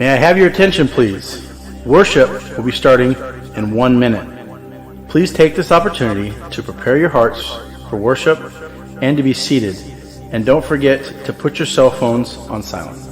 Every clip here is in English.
May I have your attention, please? Worship will be starting in 1 minute. Please take this opportunity to prepare your hearts for worship and to be seated. And don't forget to put your cell phones on silent.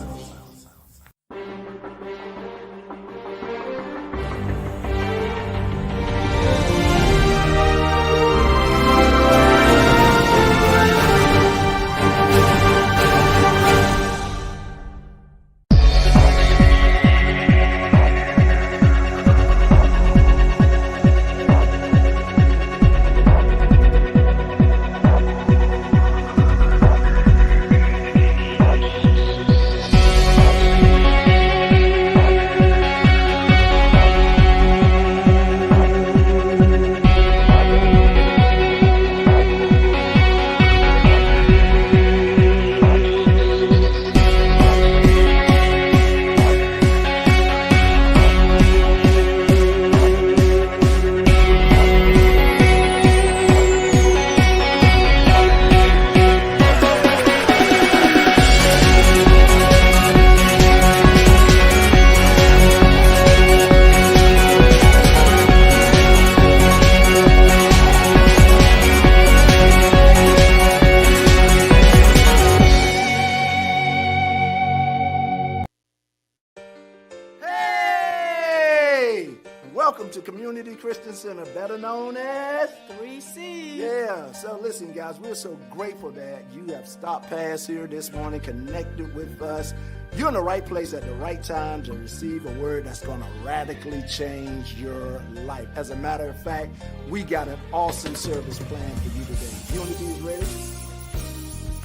Center, better known as 3C. Yeah, so listen, guys, we're so grateful that you have stopped past here this morning, connected with us. You're in the right place at the right time to receive a word that's going to radically change your life. As a matter of fact, we got an awesome service planned for you today. Unity is ready?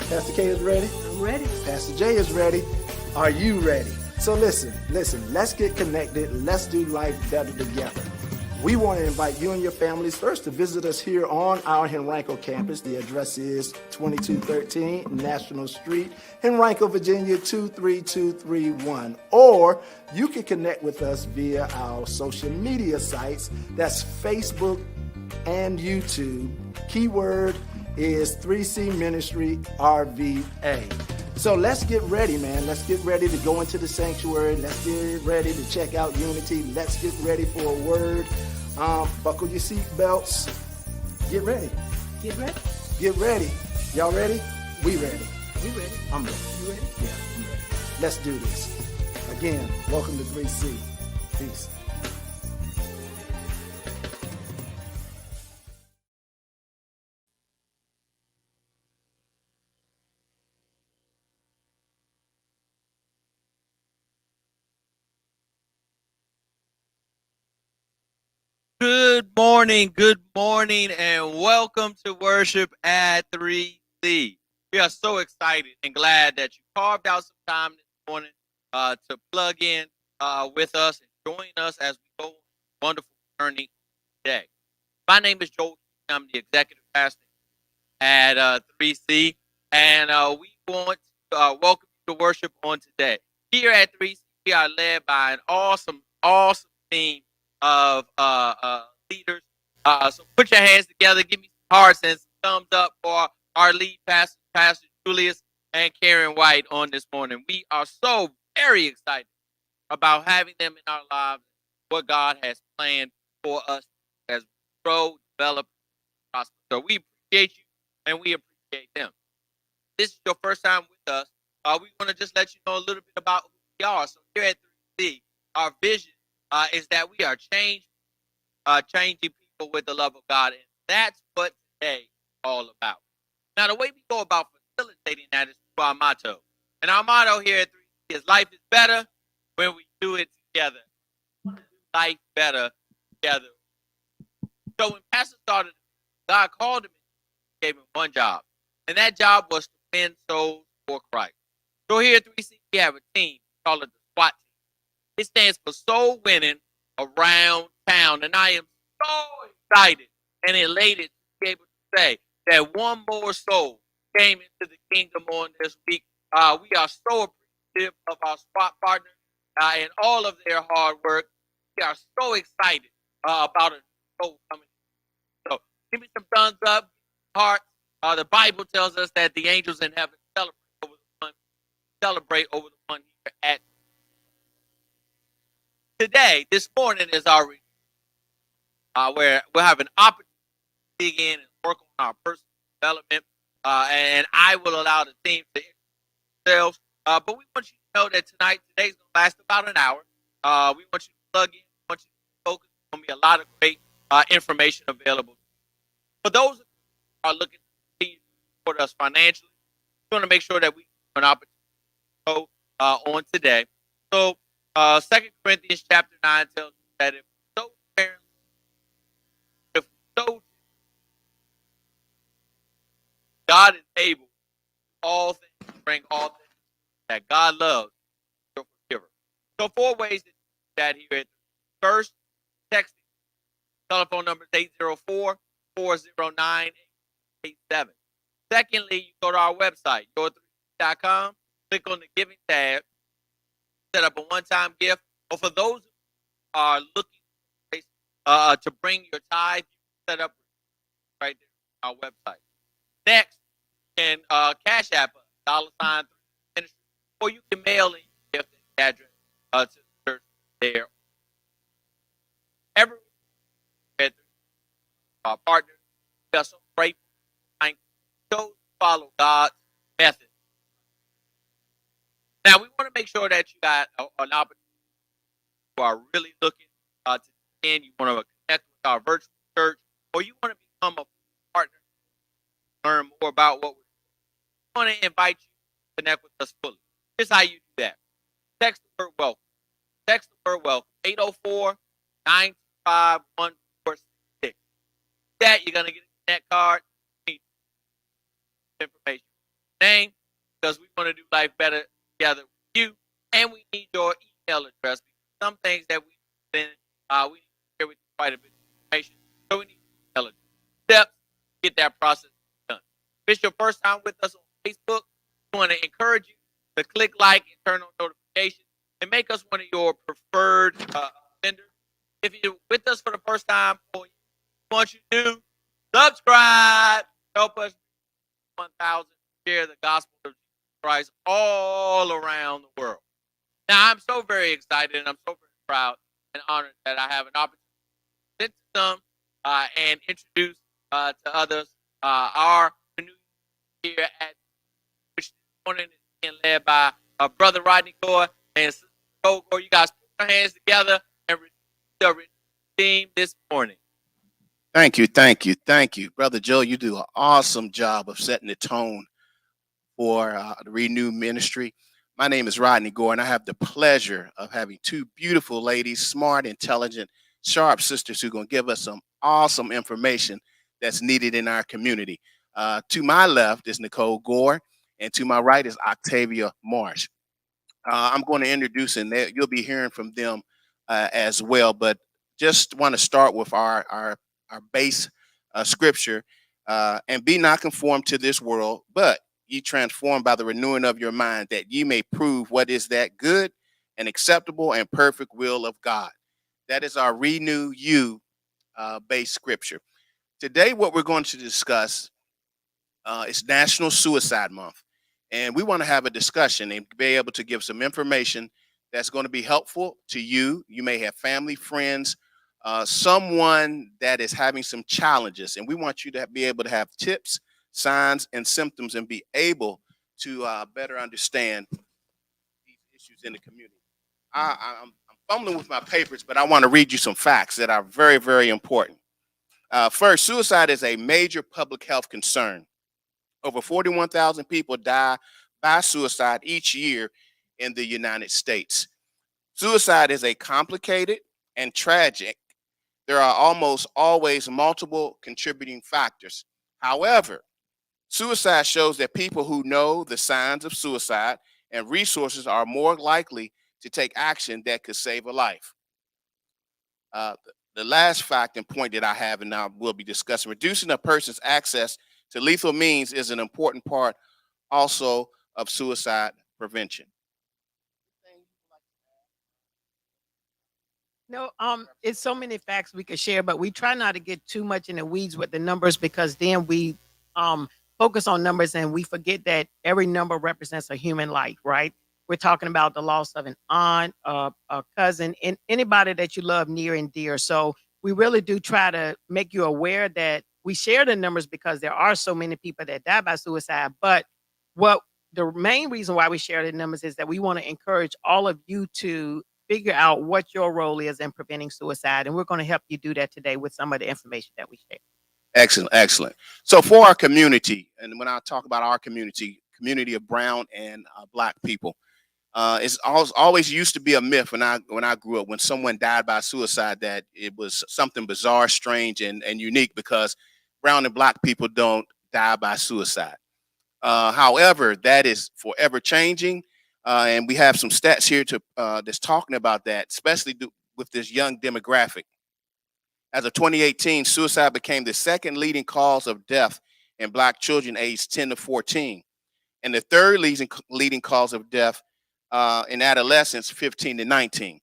Pastor K is ready? I'm ready. Pastor J is ready. Are you ready? So listen, let's get connected. Let's do life better together. We want to invite you and your families first to visit us here on our Henrico campus. The address is 2213 National Street, Henrico, Virginia 23231. Or you can connect with us via our social media sites. That's Facebook and YouTube. Keyword is 3C Ministry RVA. So let's get ready, man. Let's get ready to go into the sanctuary. Let's get ready to check out Unity. Let's get ready for a word. Buckle your seat belts. Get ready. Get ready. Get ready. Y'all ready? We ready. We ready. I'm ready. You ready? Yeah, I'm ready. Let's do this. Again, welcome to 3C. Peace. Good morning, and welcome to worship at 3C. We are so excited and glad that you carved out some time this morning to plug in with us and join us as we go on a wonderful journey today. My name is Joel. I'm the executive pastor at 3C, and we want to welcome you to worship on today. Here at 3C, we are led by an awesome team of leaders. So put your hands together, give me some hearts and some thumbs up for our lead pastor, Pastor Julius and Karen White on this morning. We are so very excited about having them in our lives, what God has planned for us as we grow, develop, prosper. So we appreciate you and we appreciate them. This is your first time with us. We want to just let you know a little bit about who we are. So here at 3C, our vision is that we are changing people with the love of God, and that's what today is all about. Now, the way we go about facilitating that is through our motto, and our motto here at 3C is life is better when we do it together. Life better together. So when Pastor started, God called him and gave him one job, and that job was to win souls for Christ. So here at 3C, we have a team called the SWAT team. It stands for Soul Winning Around Town. And I am so excited and elated to be able to say that one more soul came into the kingdom on this week. We are so appreciative of our SWAT partners and all of their hard work. We are so excited about a soul coming in. So give me some thumbs up, heart. The Bible tells us that the angels in heaven celebrate over the one here at today, this morning is our where we'll have an opportunity to dig in and work on our personal development. And I will allow the team to themselves. But we want you to know that today's going to last about an hour. We want you to plug in. We want you to focus. There's going to be a lot of great information available. For those who are looking to support us financially, we want to make sure that we have an opportunity to go on today. So, 2 Corinthians chapter 9 tells us that if we sow sparingly, if we sow, God is able to all things, to bring all things that God loves, your forgiver. So, 4 ways to do that here. First, texting. Telephone number is 804-409-887. Secondly, you go to our website, your3.com, click on the giving tab, set up a one-time gift. Or for those who are looking to bring your tithe, you can set up right there on our website. Next, you can Cash App $3 ministry, or you can mail in your gift and address to the church there. Every our partners, we are so grateful and chose to follow God's method. Now, we want to make sure that you got an opportunity. You are really looking to end. You want to connect with our virtual church, or you want to become a partner, learn more about what we're doing. We want to invite you to connect with us fully. Here's how you do that. Text the word welcome. Text the word welcome. 804-925-1466. That you're going to get a connect card. Information. Name, because we want to do life better together with you. And we need your email address, because some things that we need to share with you quite a bit of information. So we need your email address. Steps to get that process done. If it's your first time with us on Facebook, we want to encourage you to click like and turn on notifications and make us one of your preferred vendors. If you're with us for the first time, we want you to subscribe. Help us 1,000. Share the gospel of Jesus Christ all around the world. Now, I'm so very excited and I'm so very proud and honored that I have an opportunity to sit to some and introduce to others our ReNew here at which this morning is being led by Brother Rodney Gore and Sister Nicole Gore. You guys put your hands together and receive the ReNew team this morning. Thank you. Brother Joe, you do an awesome job of setting the tone for the ReNew ministry. My name is Rodney Gore, and I have the pleasure of having two beautiful ladies, smart, intelligent, sharp sisters who are going to give us some awesome information that's needed in our community. To my left is Nicole Gore, and to my right is Octavia Marsh. I'm going to introduce, and you'll be hearing from them as well, but just want to start with our base scripture, and be not conformed to this world, but ye transformed by the renewing of your mind, that ye may prove what is that good and acceptable and perfect will of God. That is our ReNew You base scripture. Today, what we're going to discuss is National Suicide Month. And we want to have a discussion and be able to give some information that's going to be helpful to you. You may have family, friends, someone that is having some challenges, and we want you to be able to have tips, signs, and symptoms, and be able to better understand these issues in the community. I'm fumbling with my papers, but I want to read you some facts that are very, very important. First, suicide is a major public health concern. Over 41,000 people die by suicide each year in the United States. Suicide is a complicated and tragic. There are almost always multiple contributing factors. However, suicide shows that people who know the signs of suicide and resources are more likely to take action that could save a life. The last fact and point that I have, and now we'll be discussing, reducing a person's access to lethal means is an important part also of suicide prevention. No, it's so many facts we could share, but we try not to get too much in the weeds with the numbers, because then we focus on numbers and we forget that every number represents a human life, right? We're talking about the loss of an aunt, a cousin, and anybody that you love near and dear. So we really do try to make you aware that we share the numbers because there are so many people that die by suicide. But what the main reason why we share the numbers is that we want to encourage all of you to figure out what your role is in preventing suicide. And we're going to help you do that today with some of the information that we share. Excellent, excellent. So for our community, and when I talk about our community of brown and black people, it's always used to be a myth when I grew up, when someone died by suicide, that it was something bizarre, strange, and unique, because brown and black people don't die by suicide. However, that is forever changing, and we have some stats here to that's talking about that, especially with this young demographic. As of 2018, suicide became the second leading cause of death in black children aged 10 to 14, and the third leading cause of death in adolescents 15 to 19.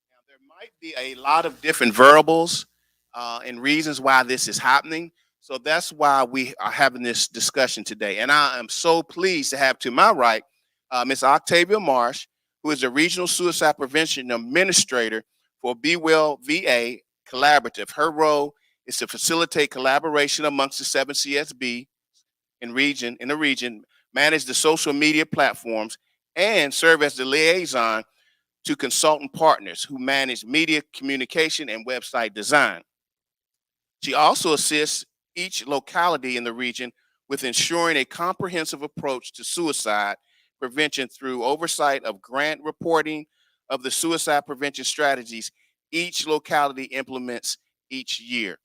Now, there might be a lot of different variables and reasons why this is happening. So that's why we are having this discussion today. And I am so pleased to have to my right Ms. Octavia Marsh, who is the Regional Suicide Prevention Administrator for Be Well VA Collaborative. Her role is to facilitate collaboration amongst the 7 CSB in the region, manage the social media platforms, and serve as the liaison to consultant partners who manage media communication and website design. She also assists each locality in the region with ensuring a comprehensive approach to suicide prevention through oversight of grant reporting of the suicide prevention strategies each locality implements each year.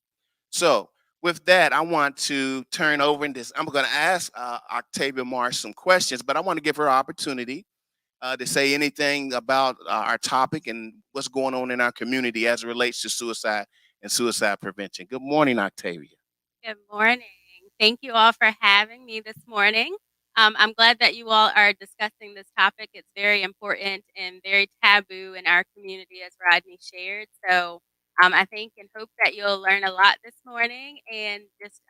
So, with that, I want to turn over and I'm going to ask Octavia Marsh some questions, but I want to give her opportunity to say anything about our topic and what's going on in our community as it relates to suicide and suicide prevention. Good morning, Octavia. Good morning. Thank you all for having me this morning. I'm glad that you all are discussing this topic. It's very important and very taboo in our community, as Rodney shared. So I think and hope that you'll learn a lot this morning, and just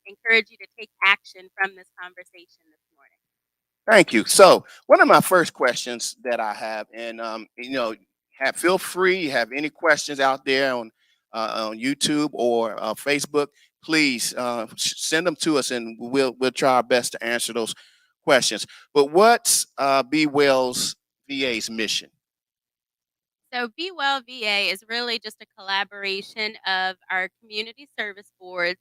encourage you to take action from this conversation this morning. Thank you. So, one of my first questions that I have, and feel free. You have any questions out there on YouTube or Facebook? Please send them to us, and we'll try our best to answer those questions. But what's Be Well's VA's mission? So, Be Well VA is really just a collaboration of our community service boards.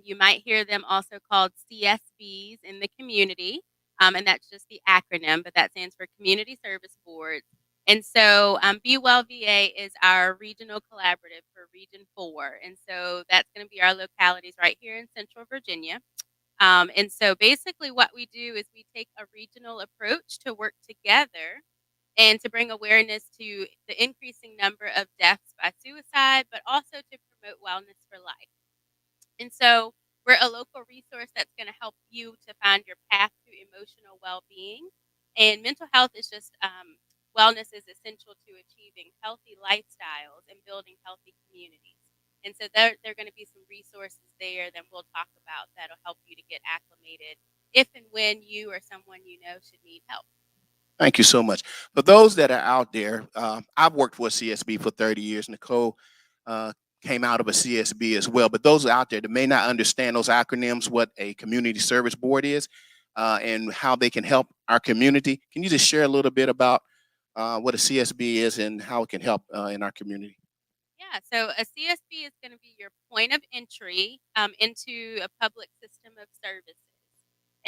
You might hear them also called CSBs in the community, and that's just the acronym, but that stands for Community Service Boards. And so, Be Well VA is our regional collaborative for Region 4. And so, that's going to be our localities right here in Central Virginia. And so, basically, what we do is we take a regional approach to work together and to bring awareness to the increasing number of deaths by suicide, but also to promote wellness for life. And so we're a local resource that's going to help you to find your path to emotional well-being. And mental health is just wellness is essential to achieving healthy lifestyles and building healthy communities. And so there are going to be some resources there that we'll talk about that'll help you to get acclimated if and when you or someone you know should need help. Thank you so much. For those that are out there, I've worked for a CSB for 30 years. Nicole uh, came out of a CSB as well. But those out there that may not understand those acronyms, what a community service board is, and how they can help our community, can you just share a little bit about what a CSB is and how it can help in our community? Yeah, so a CSB is going to be your point of entry into a public system of services.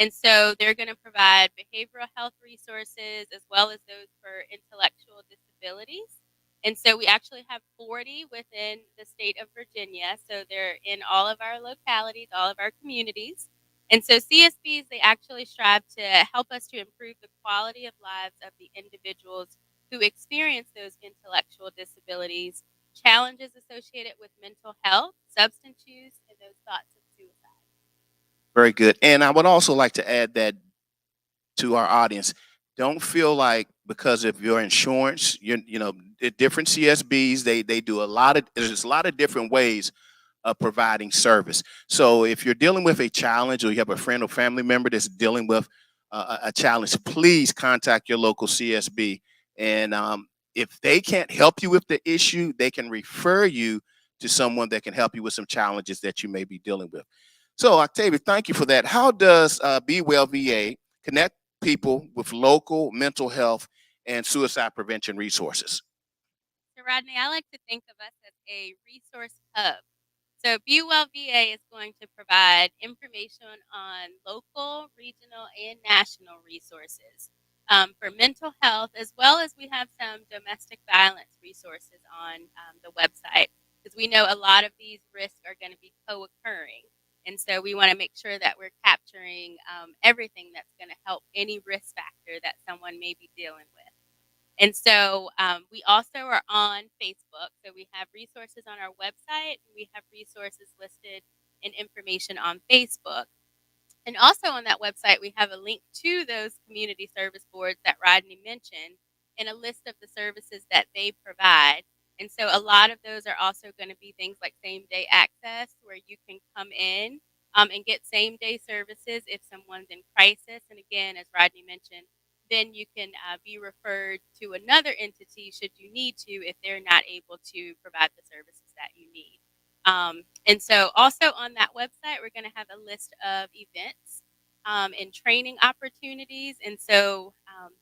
And so they're going to provide behavioral health resources as well as those for intellectual disabilities. And so we actually have 40 within the state of Virginia. So they're in all of our localities, all of our communities. And so CSBs, they actually strive to help us to improve the quality of lives of the individuals who experience those intellectual disabilities, challenges associated with mental health, substance use, and those thoughts of suicide. Very good. And I would also like to add that to our audience, don't feel like because of your insurance, the different CSBs, they do there's a lot of different ways of providing service. So if you're dealing with a challenge or you have a friend or family member that's dealing with a challenge, please contact your local CSB. And if they can't help you with the issue, they can refer you to someone that can help you with some challenges that you may be dealing with. So, Octavia, thank you for that. How does Be Well VA connect people with local mental health and suicide prevention resources? So, Rodney, I like to think of us as a resource hub. So, Be Well VA is going to provide information on local, regional, and national resources for mental health, as well as we have some domestic violence resources on the website, because we know a lot of these risks are going to be co occurring. And so, we want to make sure that we're capturing everything that's going to help any risk factor that someone may be dealing with. And so we also are on Facebook. So we have resources on our website. We have resources listed and information on Facebook. And also on that website, we have a link to those community service boards that Rodney mentioned and a list of the services that they provide. And so a lot of those are also going to be things like same day access, where you can come in and get same day services if someone's in crisis. And again, as Rodney mentioned, then you can be referred to another entity should you need to if they're not able to provide the services that you need. And so also on that website, we're going to have a list of events and training opportunities. And so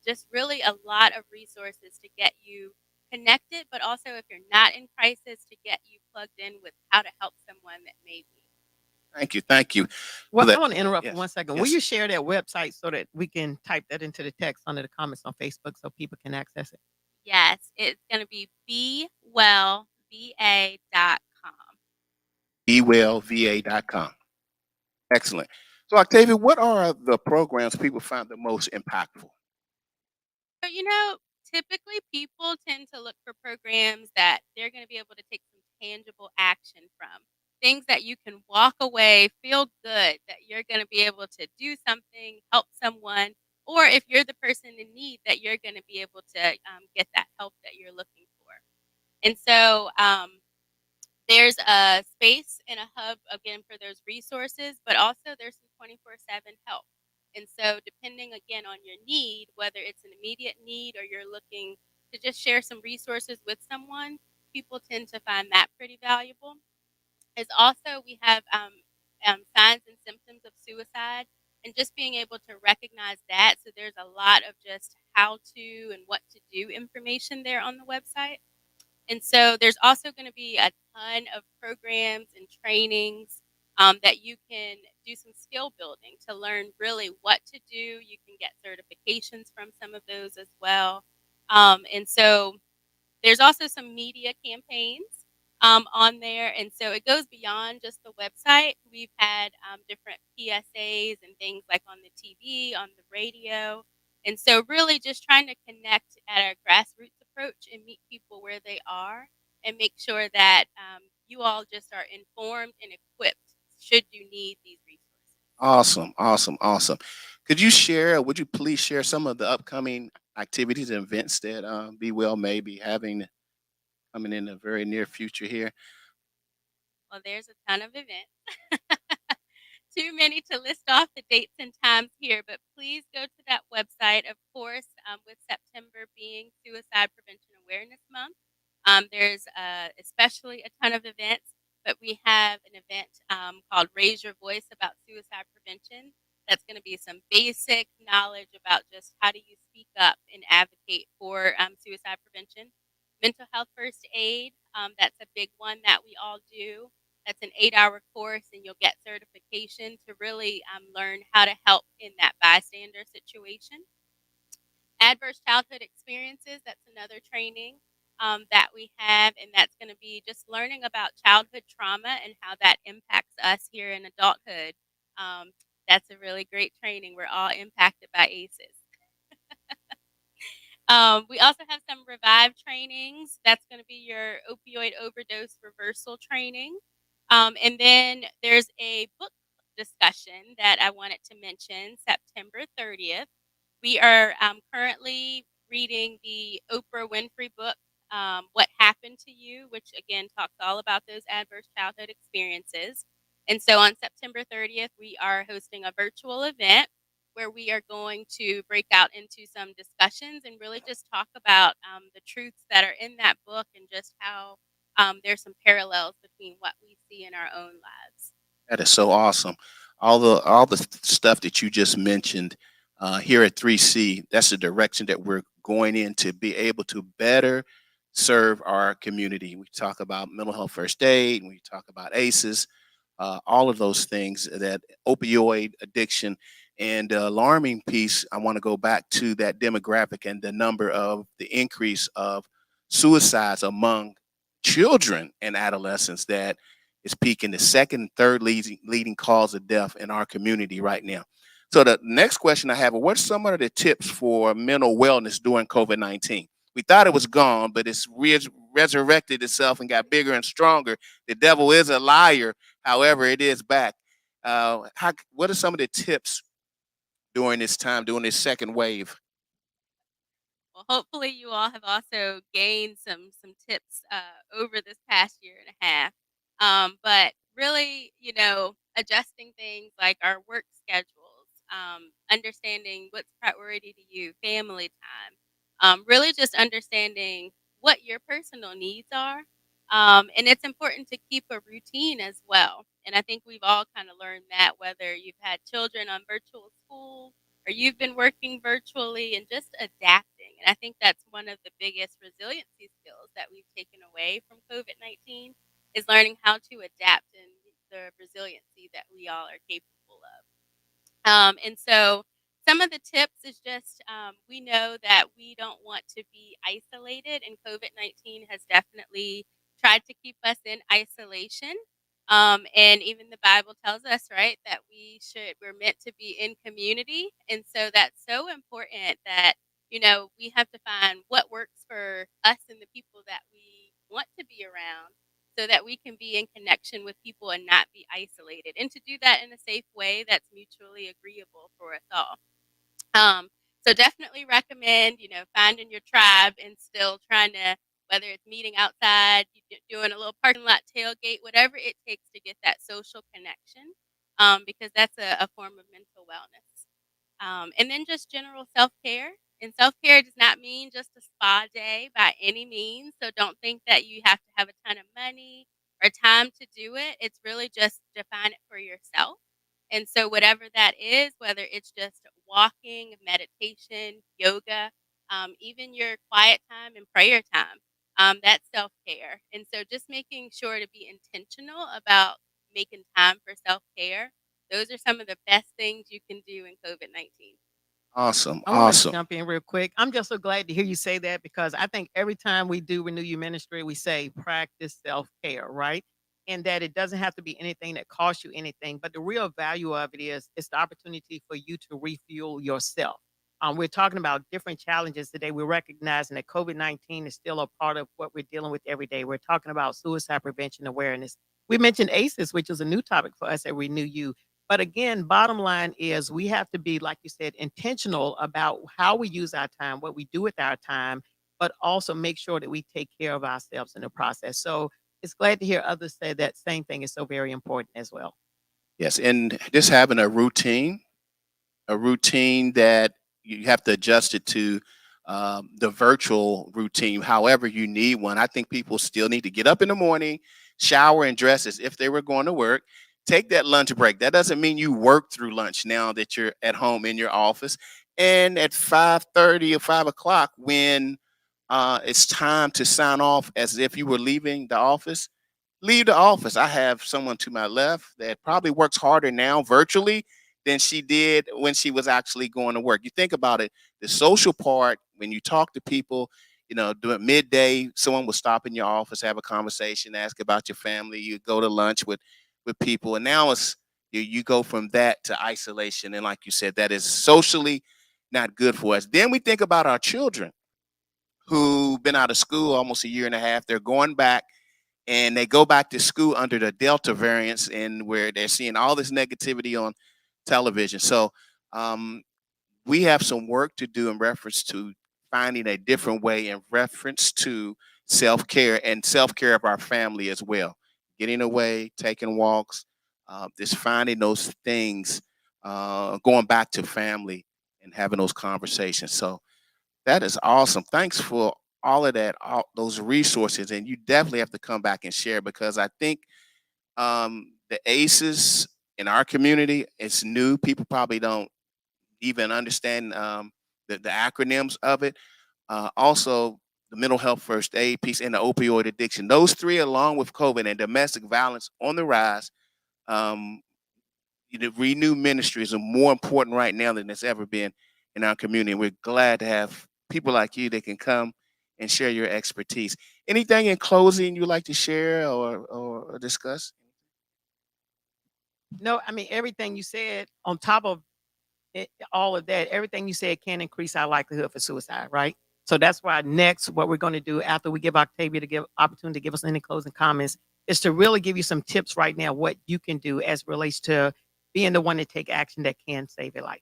just really a lot of resources to get you connected, but also if you're not in crisis, to get you plugged in with how to help someone that may be. Thank you. Thank you for Well, I that. want to interrupt for Yes. 1 second. Will you share that website so that we can type that into the text under the comments on Facebook so people can access it? Yes, it's going to be bewellva.com. BeWellVA.com. Excellent. So, Octavia, what are the programs people find the most impactful? So, typically people tend to look for programs that they're going to be able to take some tangible action from. Things that you can walk away, feel good, that you're going to be able to do something, help someone, or if you're the person in need, that you're going to be able to get that help that you're looking for. And so, there's a space and a hub again for those resources, but also there's some 24/7 help. And so, depending again on your need, whether it's an immediate need or you're looking to just share some resources with someone, people tend to find that pretty valuable. Is also we have signs and symptoms of suicide, and just being able to recognize that. So, there's a lot of just how to and what to do information there on the website. And so there's also going to be a ton of programs and trainings that you can do some skill building to learn really what to do. You can get certifications from some of those as well. And so there's also some media campaigns on there. And so it goes beyond just the website. We've had different PSAs and things like on the TV, on the radio. And so, really, just trying to connect at a grassroots approach and meet people where they are and make sure that you all just are informed and equipped should you need these resources. Awesome, awesome, awesome. Could you share, would you please share some of the upcoming activities and events that Be Well may be having coming in the very near future here? Well, there's a ton of events. Too many to list off the dates and times here, but please go to that website. Of course, with September being Suicide Prevention Awareness Month, there's especially a ton of events, but we have an event called Raise Your Voice about suicide prevention. That's going to be some basic knowledge about just how do you speak up and advocate for suicide prevention. Mental health first aid, that's a big one that we all do. That's an 8-hour course, and you'll get certification to really learn how to help in that bystander situation. Adverse childhood experiences, that's another training that we have, and that's going to be just learning about childhood trauma and how that impacts us here in adulthood. Um, that's a really great training. We're all impacted by ACEs. We also have some Revive trainings. That's going to be your opioid overdose reversal training. And then there's a book discussion that I wanted to mention September 30th. We are currently reading the Oprah Winfrey book, What Happened to You, which again talks all about those adverse childhood experiences. And so on September 30th, we are hosting a virtual event where we are going to break out into some discussions and really just talk about the truths that are in that book and just how there's some parallels between what we see in our own lives. That is so awesome. All the stuff that you just mentioned here at 3C, that's the direction that we're going in to be able to better serve our community. We talk about mental health first aid, and we talk about ACEs, all of those things, that opioid addiction. And the alarming piece, I want to go back to that demographic and the number of the increase of suicides among children and adolescents that is peaking, the second, third leading cause of death in our community right now. So the next question I have: what's some of the tips for mental wellness during COVID-19? We thought it was gone, but it's resurrected itself and got bigger and stronger. The devil is a liar. However, it is back. What are some of the tips during this time, during this second wave? Well, hopefully you all have also gained some tips over this past year and a half. But really, adjusting things like our work schedules, understanding what's priority to you, family time, really just understanding what your personal needs are. And it's important to keep a routine as well. And I think we've all kind of learned that, whether you've had children on virtual school or you've been working virtually, and just adapting. And I think that's one of the biggest resiliency skills that we've taken away from COVID-19 is learning how to adapt and the resiliency that we all are capable of. And so some of the tips is just we know that we don't want to be isolated, and COVID 19 has definitely tried to keep us in isolation. And even the Bible tells us, right, that we're meant to be in community. And so that's so important that, we have to find what works for us and the people that we want to be around so that we can be in connection with people and not be isolated, and to do that in a safe way that's mutually agreeable for us all. Um, so definitely recommend, finding your tribe and still trying to, whether it's meeting outside, doing a little parking lot tailgate, whatever it takes to get that social connection, because that's a form of mental wellness. And then just general self care. And self care does not mean just a spa day by any means. So don't think that you have to have a ton of money or time to do it. It's really just define it for yourself. And so, whatever that is, whether it's just walking, meditation, yoga, even your quiet time and prayer time, that's self care. And so, just making sure to be intentional about making time for self care, those are some of the best things you can do in COVID 19. Awesome, I want to awesome. jump in real quick. I'm just so glad to hear you say that because I think every time we do Renew You Ministry, we say practice self care, right? And that it doesn't have to be anything that costs you anything, but the real value of it is it's the opportunity for you to refuel yourself. We're talking about different challenges today. We're recognizing that COVID-19 is still a part of what we're dealing with every day. We're talking about suicide prevention awareness. We mentioned ACEs, which is a new topic for us at Renew You. But again, bottom line is we have to be, like you said, intentional about how we use our time, what we do with our time, but also make sure that we take care of ourselves in the process. So it's glad to hear others say that same thing is so very important as well. Yes, and just having a routine that you have to adjust it to the virtual routine, however you need one. I think people still need to get up in the morning, shower and dress as if they were going to work. Take that lunch break. That doesn't mean you work through lunch now that you're at home in your office. And at 5:30 or 5 o'clock, when it's time to sign off as if you were leaving the office, leave the office. I have someone to my left that probably works harder now virtually than she did when she was actually going to work. You think about it, the social part, when you talk to people, during midday, someone will stop in your office, have a conversation, ask about your family, you go to lunch with people. And now it's you go from that to isolation. And like you said, that is socially not good for us. Then we think about our children who've been out of school almost a year and a half. They're going back and they go back to school under the Delta variants, and where they're seeing all this negativity on television. So um, we have some work to do in reference to finding a different way in reference to self-care and self-care of our family as well. Getting away, taking walks, just finding those things going back to family and having those conversations. So that is awesome. Thanks for all of that, all those resources, and you definitely have to come back and share because I think the ACEs in our community, it's new. People probably don't even understand the acronyms of it. Also, the mental health first aid piece and the opioid addiction. Those three, along with COVID and domestic violence on the rise, um, the Renew Ministries are more important right now than it's ever been in our community. We're glad to have people like you that can come and share your expertise. Anything in closing you'd like to share or discuss? No, I mean, everything you said on top of all of that, everything you said can increase our likelihood for suicide, right? So that's why next, what we're going to do after we give Octavia to give opportunity to give us any closing comments is to really give you some tips right now what you can do as it relates to being the one to take action that can save your life.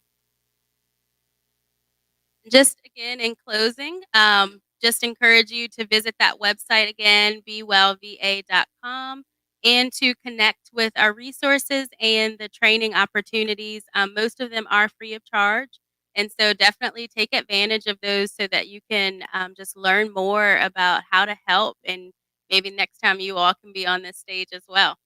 Just again, in closing, just encourage you to visit that website again, bewellva.com, and to connect with our resources and the training opportunities. Most of them are free of charge. And so definitely take advantage of those so that you can just learn more about how to help. And maybe next time you all can be on this stage as well.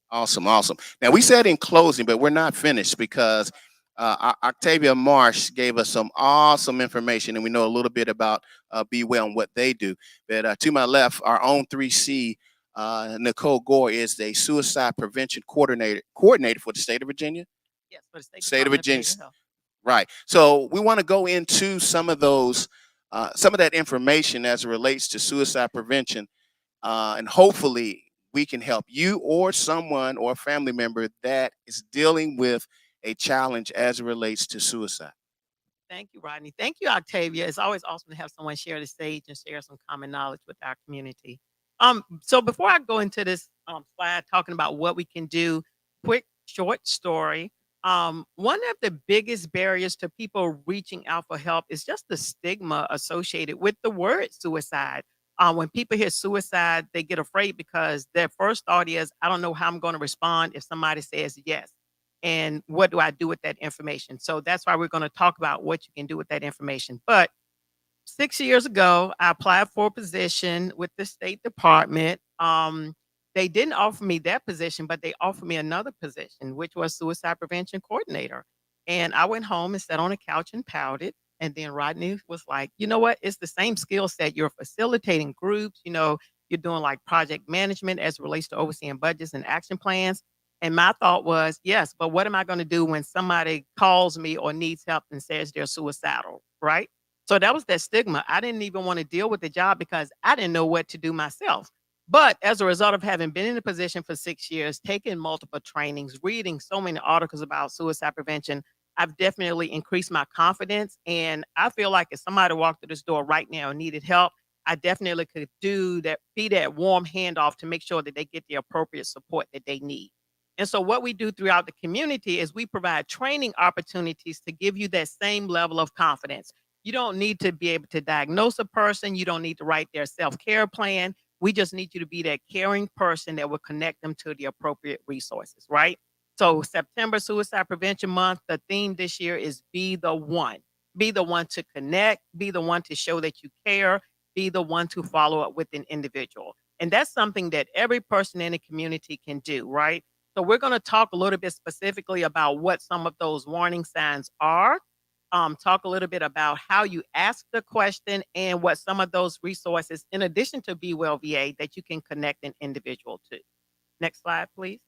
Awesome, awesome. Now we said in closing, but we're not finished because Octavia Marsh gave us some awesome information, and we know a little bit about Be Well and what they do. But to my left, our own 3C, Nicole Gore, is the suicide prevention coordinator for the state of Virginia. Yes, for the State of Department of Virginia, Behavioral Health. right? So we want to go into some of those, some of that information as it relates to suicide prevention, and hopefully we can help you or someone or a family member that is dealing with a challenge as it relates to suicide. Thank you, Rodney. Thank you, Octavia. It's always awesome to have someone share the stage and share some common knowledge with our community. So before I go into this slide talking about what we can do, quick short story. One of the biggest barriers to people reaching out for help is just the stigma associated with the word suicide. When people hear suicide, they get afraid because their first thought is, I don't know how I'm going to respond if somebody says yes. And what do I do with that information? So that's why we're going to talk about what you can do with that information. But 6 years ago, I applied for a position with the State Department. They didn't offer me that position, but they offered me another position, which was suicide prevention coordinator. And I went home and sat on a couch and pouted. And then Rodney was like, you know what? It's the same skill set. You're facilitating groups, you're doing like project management as it relates to overseeing budgets and action plans. And my thought was, yes, but what am I going to do when somebody calls me or needs help and says they're suicidal? Right. So that was that stigma. I didn't even want to deal with the job because I didn't know what to do myself. But as a result of having been in the position for 6 years, taking multiple trainings, reading so many articles about suicide prevention, I've definitely increased my confidence. And I feel like if somebody walked through this door right now and needed help, I definitely could do that, be that warm handoff to make sure that they get the appropriate support that they need. And so, what we do throughout the community is we provide training opportunities to give you that same level of confidence. You don't need to be able to diagnose a person. You don't need to write their self care plan. We just need you to be that caring person that will connect them to the appropriate resources, right? So, September Suicide Prevention Month, the theme this year is Be the One. Be the one to connect, be the one to show that you care, be the one to follow up with an individual. And that's something that every person in the community can do, right? So, we're going to talk a little bit specifically about what some of those warning signs are, talk a little bit about how you ask the question and what some of those resources, in addition to Be Well VA, that you can connect an individual to. Next slide, please.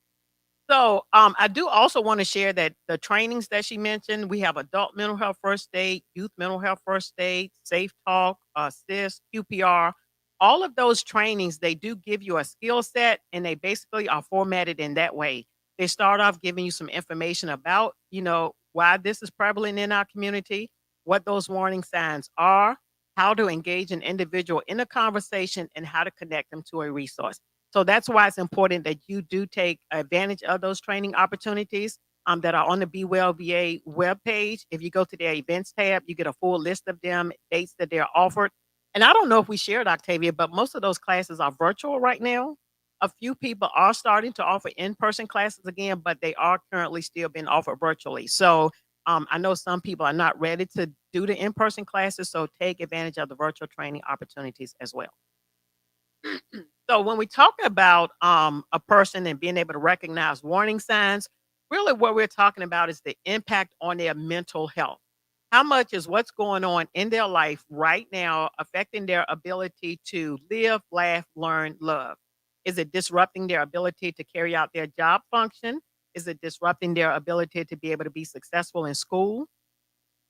So I do also want to share that the trainings that she mentioned, we have adult mental health first aid, youth mental health first aid, safe talk, assist, QPR. All of those trainings, they do give you a skill set and they basically are formatted in that way. They start off giving you some information about, why this is prevalent in our community, what those warning signs are, how to engage an individual in a conversation, and how to connect them to a resource. So that's why it's important that you do take advantage of those training opportunities that are on the Be Well VA webpage. If you go to their events tab, you get a full list of them, dates that they're offered. And I don't know if we shared, Octavia, but most of those classes are virtual right now. A few people are starting to offer in-person classes again, but they are currently still being offered virtually. So I know some people are not ready to do the in-person classes, so take advantage of the virtual training opportunities as well. So when we talk about a person and being able to recognize warning signs, really what we're talking about is the impact on their mental health. How much is what's going on in their life right now affecting their ability to live, laugh, learn, love? Is it disrupting their ability to carry out their job function? Is it disrupting their ability to be able to be successful in school?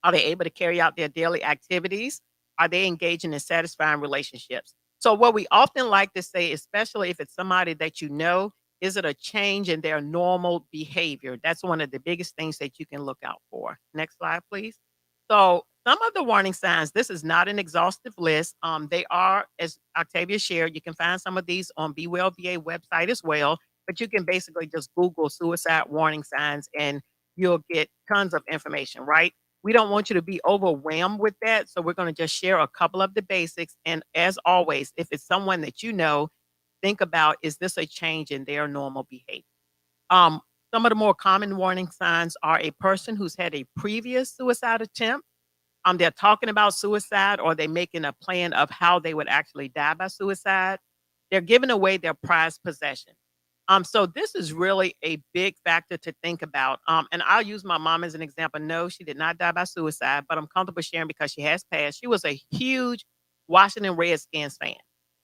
Are they able to carry out their daily activities? Are they engaging in satisfying relationships? So, what we often like to say, especially if it's somebody that you know, is it a change in their normal behavior? That's one of the biggest things that you can look out for. Next slide, please. So, some of the warning signs, this is not an exhaustive list. They are, as Octavia shared, you can find some of these on Be Well VA website as well, but you can basically just Google suicide warning signs and you'll get tons of information, right? We don't want you to be overwhelmed with that. So we're going to just share a couple of the basics. And as always, if it's someone that you know, think about, is this a change in their normal behavior? Um, some of the more common warning signs are a person who's had a previous suicide attempt. They're talking about suicide or they're making a plan of how they would actually die by suicide. They're giving away their prized possession. So this is really a big factor to think about. And I'll use my mom as an example. No, she did not die by suicide, but I'm comfortable sharing because she has passed. She was a huge Washington Redskins fan.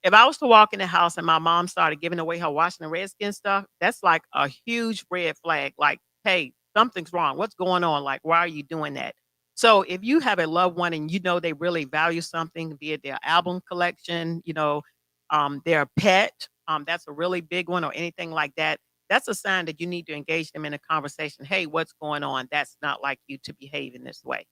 If I was to walk in the house and my mom started giving away her Washington Redskins stuff, that's like a huge red flag. Like, hey, something's wrong. What's going on? Like, why are you doing that? So if you have a loved one and you know they really value something, be it their album collection, their pet, that's a really big one, or anything like that. That's a sign that you need to engage them in a conversation. Hey, what's going on? That's not like you to behave in this way.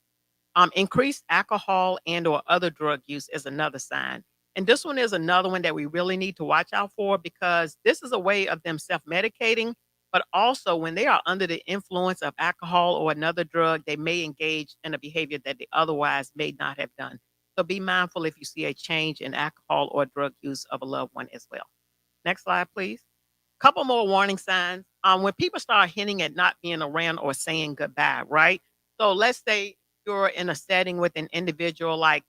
Increased alcohol and or other drug use is another sign. And this one is another one that we really need to watch out for because this is a way of them self-medicating, but also when they are under the influence of alcohol or another drug, they may engage in a behavior that they otherwise may not have done. So be mindful if you see a change in alcohol or drug use of a loved one as well. Next slide, please. Couple more warning signs. When people start hinting at not being around or saying goodbye, right? So let's say you're in a setting with an individual like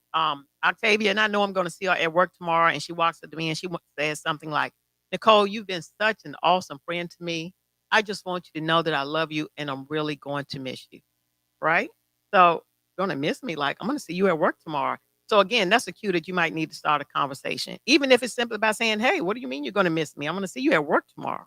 Octavia, and I know I'm going to see her at work tomorrow, and she walks up to me and says something like, Nicole, you've been such an awesome friend to me. I just want you to know that I love you and I'm really going to miss you, right? So, gonna miss me, like, I'm gonna see you at work tomorrow. So again, that's a cue that you might need to start a conversation, even if it's simply by saying, "Hey, what do you mean you're gonna miss me? I'm gonna see you at work tomorrow."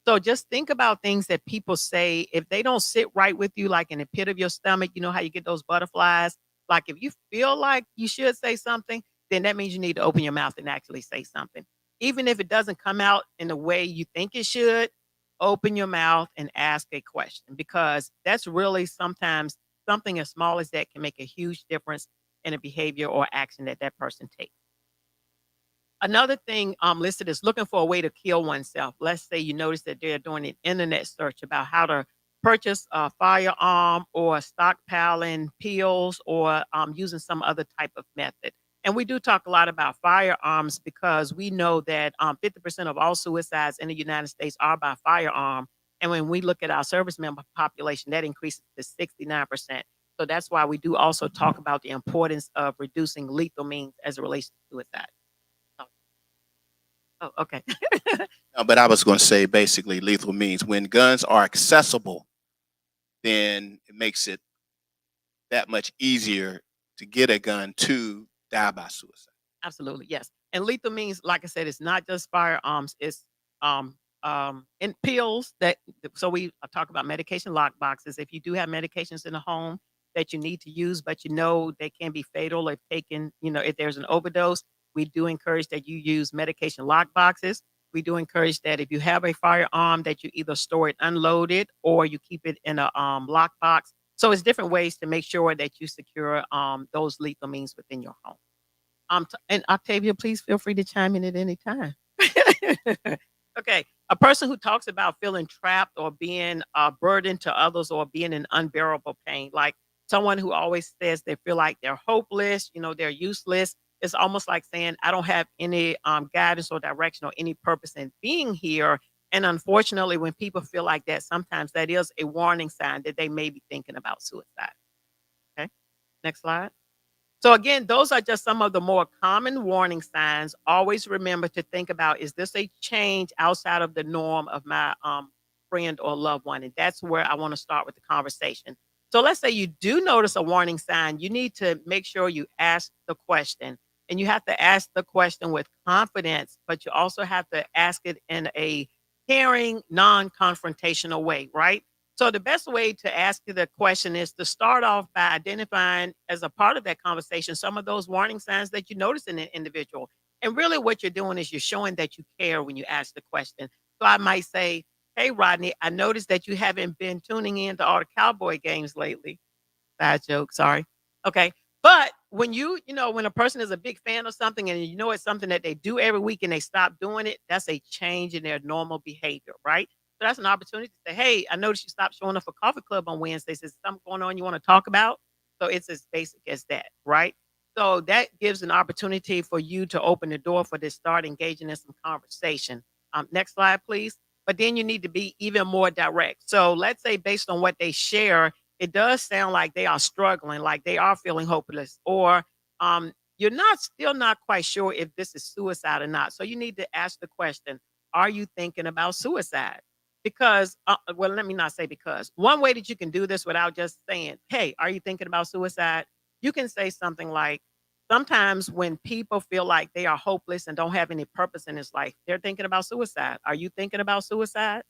So just think about things that people say. If they don't sit right with you, like in the pit of your stomach, you know how you get those butterflies? Like if you feel like you should say something, then that means you need to open your mouth and actually say something. Even if it doesn't come out in the way you think it should, open your mouth and ask a question because that's really sometimes something as small as that can make a huge difference in a behavior or action that that person takes. Another thing listed is looking for a way to kill oneself. Let's say you notice that they're doing an internet search about how to purchase a firearm or stockpiling pills or using some other type of method. And we do talk a lot about firearms because we know that 50% of all suicides in the United States are by firearm. And when we look at our service member population, that increases to 69%. So that's why we do also talk about the importance of reducing lethal means as it relates to suicide. Oh, oh, okay. No, but I was going to say basically lethal means when guns are accessible, then it makes it that much easier to get a gun to die by suicide. Absolutely, yes. And lethal means, like I said, it's not just firearms, it's in pills that so we talk about medication lock boxes. If you do have medications in the home that you need to use, but you know they can be fatal if taken, if there's an overdose, we do encourage that you use medication lock boxes. We do encourage that if you have a firearm that you either store it unloaded or you keep it in a lock box. So it's different ways to make sure that you secure those lethal means within your home. And Octavia, please feel free to chime in at any time. Okay. A person who talks about feeling trapped or being a burden to others or being in unbearable pain, like someone who always says they feel like they're hopeless, they're useless. it's almost like saying, I don't have any guidance or direction or any purpose in being here. And unfortunately, when people feel like that, sometimes that is a warning sign that they may be thinking about suicide. Okay. Next slide. So again, those are just some of the more common warning signs. Always remember to think about, is this a change outside of the norm of my friend or loved one? And that's where I want to start with the conversation. So let's say you do notice a warning sign, you need to make sure you ask the question. And you have to ask the question with confidence, but you also have to ask it in a caring, non-confrontational way, right? So the best way to ask you the question is to start off by identifying as a part of that conversation some of those warning signs that you notice in an individual. And really what you're doing is you're showing that you care when you ask the question. So I might say, "Hey Rodney, I noticed that you haven't been tuning in to all the Cowboy games lately." Bad joke, sorry. Okay. But when when a person is a big fan of something and you know it's something that they do every week and they stop doing it, that's a change in their normal behavior, right? So that's an opportunity to say, "Hey, I noticed you stopped showing up for coffee club on Wednesdays. Is something going on you want to talk about?" So it's as basic as that, right? So that gives an opportunity for you to open the door for this start engaging in some conversation. Next slide, please. But then you need to be even more direct. So let's say based on what they share, it does sound like they are struggling, like they are feeling hopeless, or you're not still not quite sure if this is suicide or not. So you need to ask the question, are you thinking about suicide? Because, well, let me not say because. One way that you can do this without just saying, "Hey, are you thinking about suicide?" You can say something like, sometimes when people feel like they are hopeless and don't have any purpose in this life, they're thinking about suicide. Are you thinking about suicide?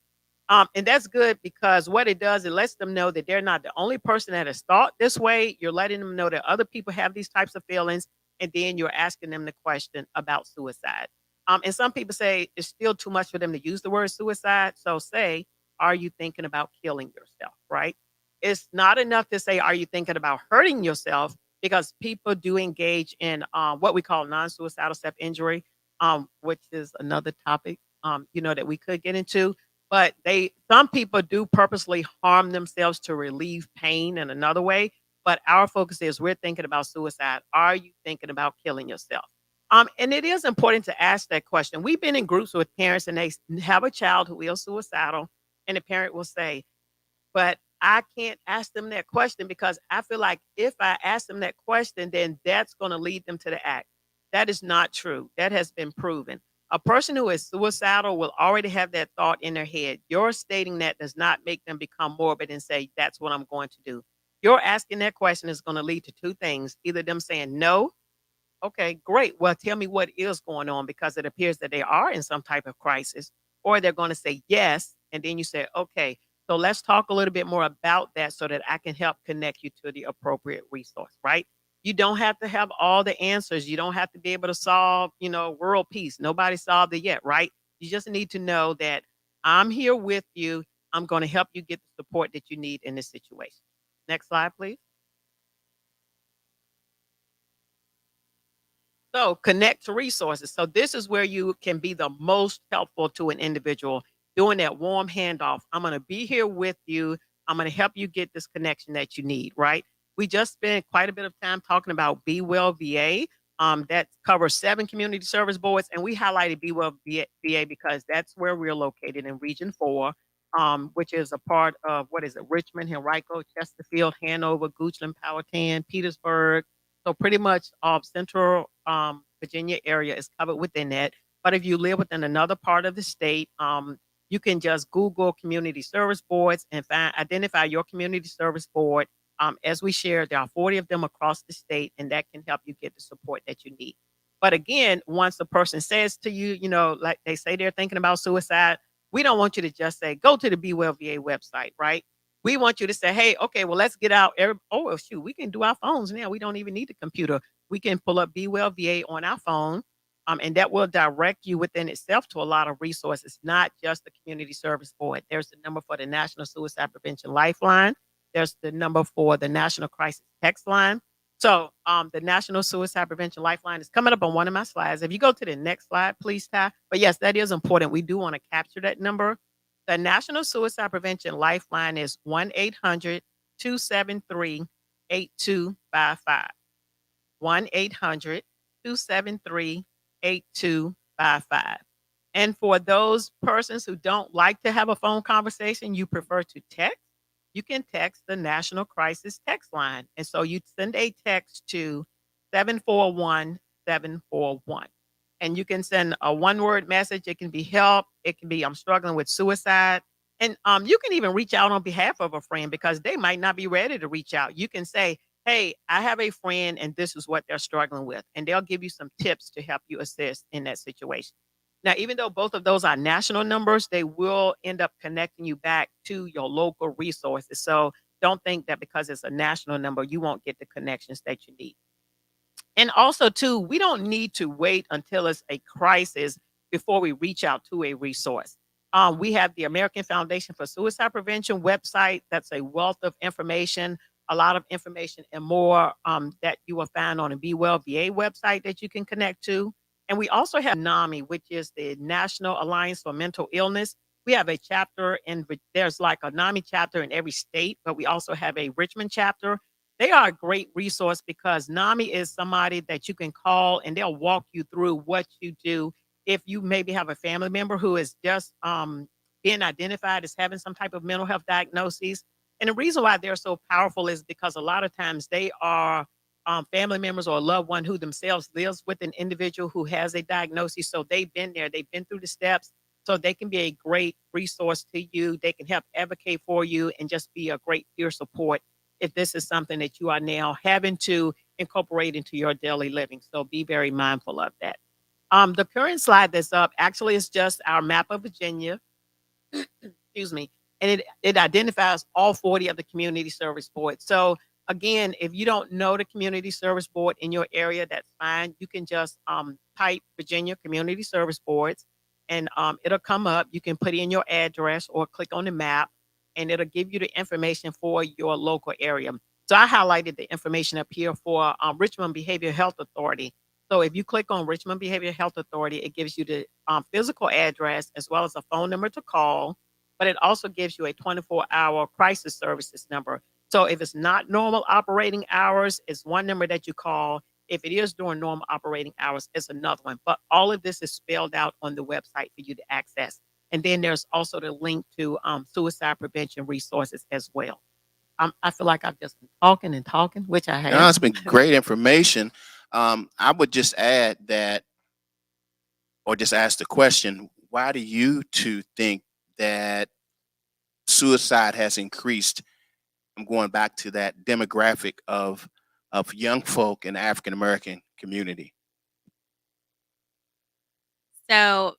And that's good because what it does, it lets them know that they're not the only person that has thought this way. You're letting them know that other people have these types of feelings, and then you're asking them the question about suicide. And some people say it's still too much for them to use the word suicide. So say, "Are you thinking about killing yourself?" Right? It's not enough to say, "Are you thinking about hurting yourself?" Because people do engage in what we call non-suicidal self-injury, which is another topic, that we could get into, but some people do purposely harm themselves to relieve pain in another way. But our focus is we're thinking about suicide. Are you thinking about killing yourself? And it is important to ask that question. We've been in groups with parents and they have a child who is suicidal, and the parent will say, "But I can't ask them that question because I feel like if I ask them that question, then that's going to lead them to the act." That is not true. That has been proven. A person who is suicidal will already have that thought in their head. Your stating that does not make them become morbid and say, "That's what I'm going to do." Your asking that question is going to lead to two things, either them saying no. Okay, great. Well, tell me what is going on because it appears that they are in some type of crisis, or they're going to say yes. And then you say, "Okay, so let's talk a little bit more about that so that I can help connect you to the appropriate resource," right? You don't have to have all the answers. You don't have to be able to solve, world peace. Nobody solved it yet, right? You just need to know that I'm here with you. I'm going to help you get the support that you need in this situation. Next slide, please. So connect to resources. So this is where you can be the most helpful to an individual, doing that warm handoff. I'm going to be here with you. I'm going to help you get this connection that you need, right? We just spent quite a bit of time talking about Be Well VA. That covers 7 community service boards, and we highlighted Be Well VA because that's where we're located in Region 4, which is a part of, what is it, Richmond, Henrico, Chesterfield, Hanover, Goochland, Powhatan, Petersburg, so pretty much central Virginia area is covered within that. But if you live within another part of the state, you can just Google community service boards and identify your community service board. As we shared, there are 40 of them across the state, and that can help you get the support that you need. But again, once a person says to you, like they say they're thinking about suicide, we don't want you to just say, "Go to the Be Well VA website," right? We want you to say, "Hey, okay, well, let's get out." Oh, well, shoot, we can do our phones now. We don't even need the computer. We can pull up Be Well VA on our phone, and that will direct you within itself to a lot of resources, not just the community service board. There's the number for the National Suicide Prevention Lifeline. There's the number for the National Crisis Text Line. So the National Suicide Prevention Lifeline is coming up on one of my slides. If you go to the next slide, please, Ty. But yes, that is important. We do want to capture that number. The National Suicide Prevention Lifeline is 1-800-273-8255. 1-800 273 8255. And for those persons who don't like to have a phone conversation, you prefer to text, you can text the National Crisis Text Line. And so you send a text to 741 741. And you can send a one word message. It can be help, it can be I'm struggling with suicide. And you can even reach out on behalf of a friend because they might not be ready to reach out. You can say, hey, I have a friend and this is what they're struggling with. And they'll give you some tips to help you assist in that situation. Now, even though both of those are national numbers, they will end up connecting you back to your local resources. So don't think that because it's a national number, you won't get the connections that you need. And also, too, we don't need to wait until it's a crisis before we reach out to a resource. We have the American Foundation for Suicide Prevention website. That's a wealth of information, a lot of information and more that you will find on the Be Well VA website that you can connect to. And we also have NAMI, which is the National Alliance for Mental Illness. We have a chapter there's like a NAMI chapter in every state, but we also have a Richmond chapter. They are a great resource because NAMI is somebody that you can call and they'll walk you through what you do. If you maybe have a family member who is just being identified as having some type of mental health diagnosis. And the reason why they're so powerful is because a lot of times they are family members or a loved one who themselves lives with an individual who has a diagnosis. So they've been there, they've been through the steps. So they can be a great resource to you. They can help advocate for you and just be a great peer support if this is something that you are now having to incorporate into your daily living. So be very mindful of that. The current slide that's up actually is just our map of Virginia. Excuse me. And it identifies all 40 of the community service boards. So again, if you don't know the community service board in your area, that's fine. You can just type Virginia Community Service Boards and it'll come up. You can put in your address or click on the map and it'll give you the information for your local area. So I highlighted the information up here for Richmond Behavioral Health Authority. So if you click on Richmond Behavioral Health Authority, it gives you the physical address as well as a phone number to call, but it also gives you a 24-hour crisis services number. So if it's not normal operating hours, it's one number that you call. If it is during normal operating hours, it's another one. But all of this is spelled out on the website for you to access. And then there's also the link to suicide prevention resources as well. I feel like I've just been talking and talking, which I No, have. it's been great information. I would just add that, or just ask the question, why do you two think that suicide has increased? I'm going back to that demographic of young folk in the African American community. So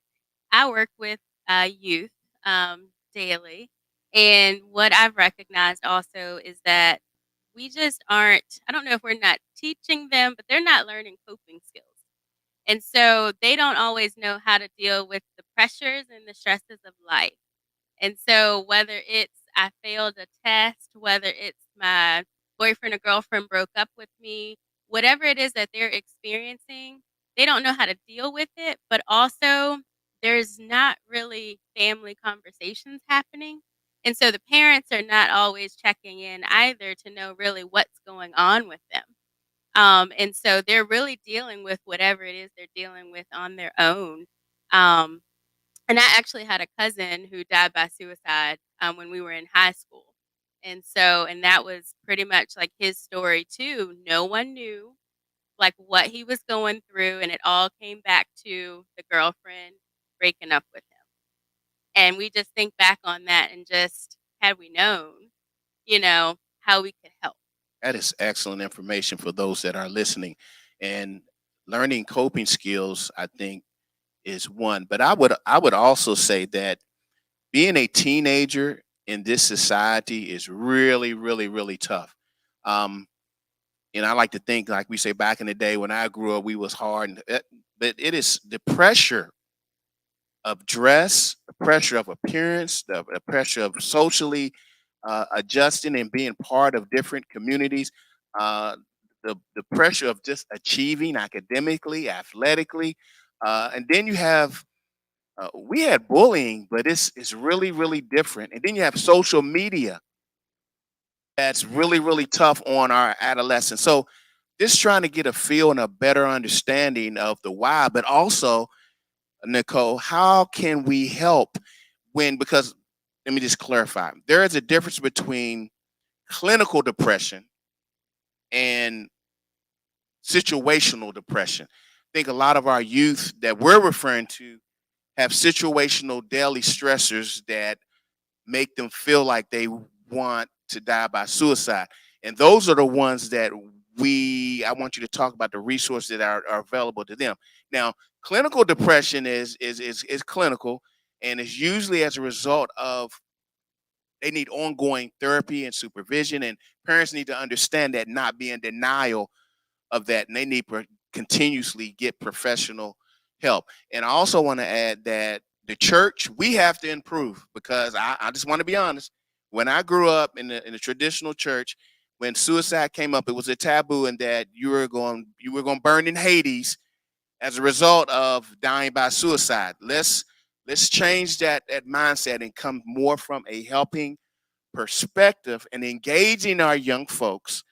I work with youth daily. And what I've recognized also is that we just aren't, I don't know if we're not teaching them, but they're not learning coping skills. And so they don't always know how to deal with the pressures and the stresses of life. And so whether it's I failed a test, whether it's my boyfriend or girlfriend broke up with me, whatever it is that they're experiencing, they don't know how to deal with it, but also there's not really family conversations happening. And so the parents are not always checking in either to know really what's going on with them. And so they're really dealing with whatever it is they're dealing with on their own. Um, and I actually had a cousin who died by suicide, when we were in high school. And that was pretty much like his story too. No one knew like what he was going through, and it all came back to the girlfriend breaking up with him. And we just think back on that and just had we known, how we could help. That is excellent information for those that are listening. And learning coping skills, I think, is one. But I would also say that being a teenager in this society is really, really, really tough. Um, and I like to think, like we say back in the day when I grew up, we was hard, but it is the pressure of dress, the pressure of appearance, the pressure of socially adjusting and being part of different communities, uh, the pressure of just achieving academically, athletically, and then you have we had bullying, but it's really really different. And then you have social media that's really really tough on our adolescents. So just trying to get a feel and a better understanding of the why, but also, Nicole, how can we help because let me just clarify. There is a difference between clinical depression and situational depression. I think a lot of our youth that we're referring to have situational daily stressors that make them feel like they want to die by suicide. And those are the ones that I want you to talk about the resources that are available to them. Now, clinical depression is clinical and is usually as a result of they need ongoing therapy and supervision, and parents need to understand that, not be in denial of that, and they need to continuously get professional help. And I also want to add that the church, we have to improve, because I just want to be honest. When I grew up in the traditional church, when suicide came up, it was a taboo, and that you were going to burn in Hades as a result of dying by suicide. Let's change that mindset and come more from a helping perspective and engaging our young folks,